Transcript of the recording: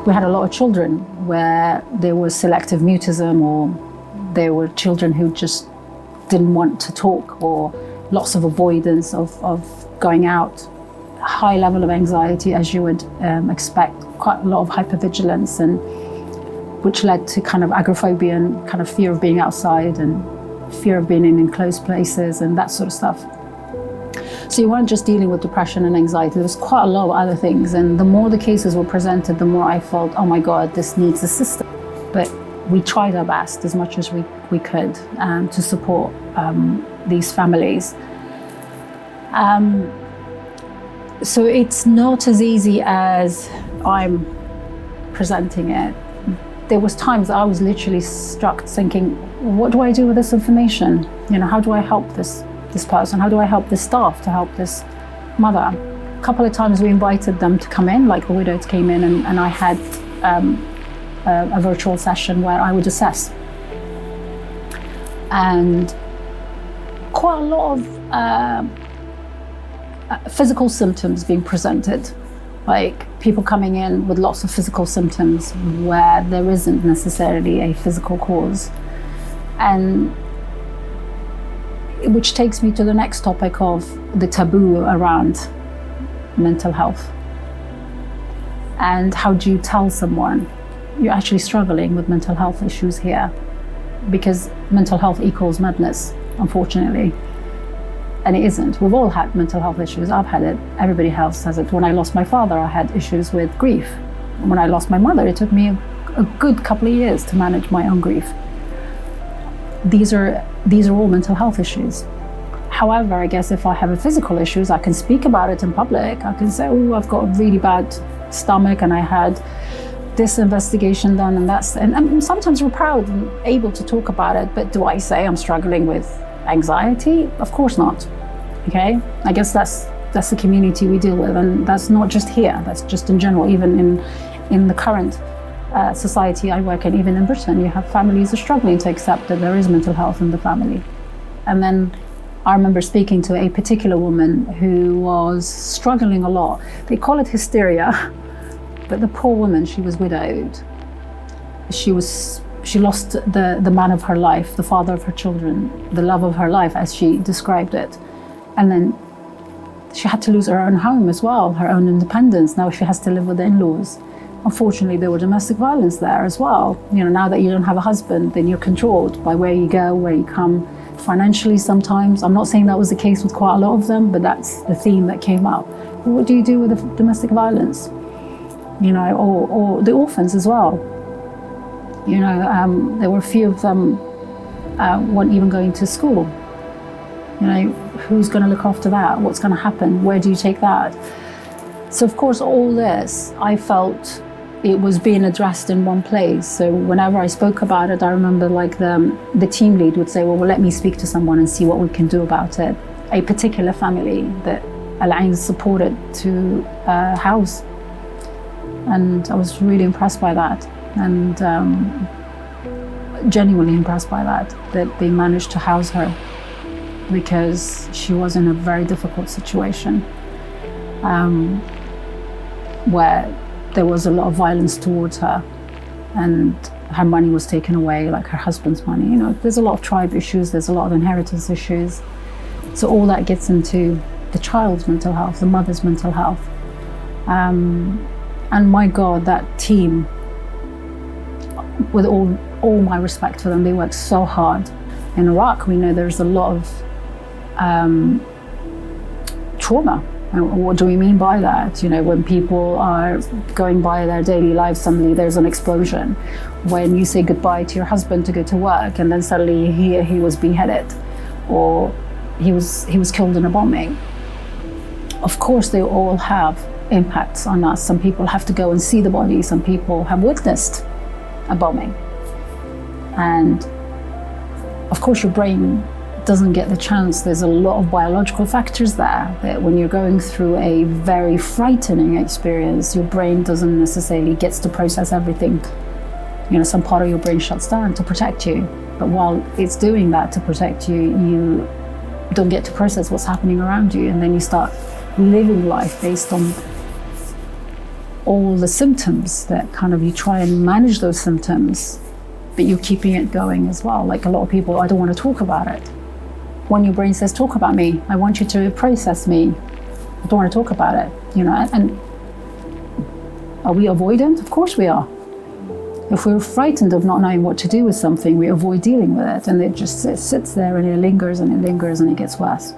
we had a lot of children where there was selective mutism, or there were children who just didn't want to talk, or lots of avoidance of going out, high level of anxiety, as you would expect, quite a lot of hypervigilance, and which led to kind of agoraphobia and kind of fear of being outside and fear of being in enclosed places and that sort of stuff. So you weren't just dealing with depression and anxiety, there was quite a lot of other things. And the more the cases were presented, the more I felt, oh my God, this needs a system. But we tried our best as much as we could to support these families. So it's not as easy as I'm presenting it. There was times I was literally struck thinking, what do I do with this information? You know, how do I help this person? How do I help this staff to help this mother? A couple of times we invited them to come in, like the widows came in, and I had a virtual session where I would assess. And quite a lot of physical symptoms being presented, like people coming in with lots of physical symptoms where there isn't necessarily a physical cause. And which takes me to the next topic of the taboo around mental health. And how do you tell someone you're actually struggling with mental health issues here? Because mental health equals madness, unfortunately. And it isn't. We've all had mental health issues. I've had it. Everybody else has it. When I lost my father, I had issues with grief. When I lost my mother, it took me a good couple of years to manage my own grief. These are all mental health issues. However, I guess if I have a physical issues, I can speak about it in public. I can say, oh, I've got a really bad stomach and I had this investigation done and sometimes we're proud and able to talk about it, but do I say I'm struggling with anxiety? Of course not, okay? I guess that's the community we deal with, and that's not just here, that's just in general, even in the current society I work in, even in Britain, you have families who are struggling to accept that there is mental health in the family. And then I remember speaking to a particular woman who was struggling a lot. They call it hysteria, but the poor woman, she was widowed. She lost the man of her life, the father of her children, the love of her life, as she described it. And then she had to lose her own home as well, her own independence. Now she has to live with the in-laws. Unfortunately, there were domestic violence there as well. You know, now that you don't have a husband, then you're controlled by where you go, where you come, financially sometimes. I'm not saying that was the case with quite a lot of them, but that's the theme that came up. What do you do with the domestic violence? You know, or the orphans as well. You know, there were a few of them weren't even going to school. You know, who's going to look after that? What's going to happen? Where do you take that? So of course, all this, I felt it was being addressed in one place. So whenever I spoke about it, I remember like the team lead would say, well, let me speak to someone and see what we can do about it. A particular family that Al-Ain supported to house. And I was really impressed by that, and genuinely impressed by that they managed to house her, because she was in a very difficult situation where there was a lot of violence towards her, and her money was taken away, like her husband's money. You know, there's a lot of tribe issues, there's a lot of inheritance issues. So all that gets into the child's mental health, the mother's mental health. And my God, that team, with all my respect for them, they worked so hard. In Iraq, we know there's a lot of trauma. And what do we mean by that? You know, when people are going by their daily lives, suddenly there's an explosion. When you say goodbye to your husband to go to work, and then suddenly he was beheaded, or he was killed in a bombing. Of course, they all have impacts on us. Some people have to go and see the body. Some people have witnessed a bombing. And of course, your brain doesn't get the chance. There's a lot of biological factors there that when you're going through a very frightening experience, your brain doesn't necessarily gets to process everything. You know, some part of your brain shuts down to protect you. But while it's doing that to protect you, you don't get to process what's happening around you. And then you start living life based on all the symptoms that kind of you try and manage those symptoms, but you're keeping it going as well. Like a lot of people, I don't want to talk about it. When your brain says, talk about me, I want you to process me, I don't want to talk about it, you know, and are we avoidant? Of course we are. If we're frightened of not knowing what to do with something, we avoid dealing with it, and it just sits there and it lingers and it lingers and it gets worse.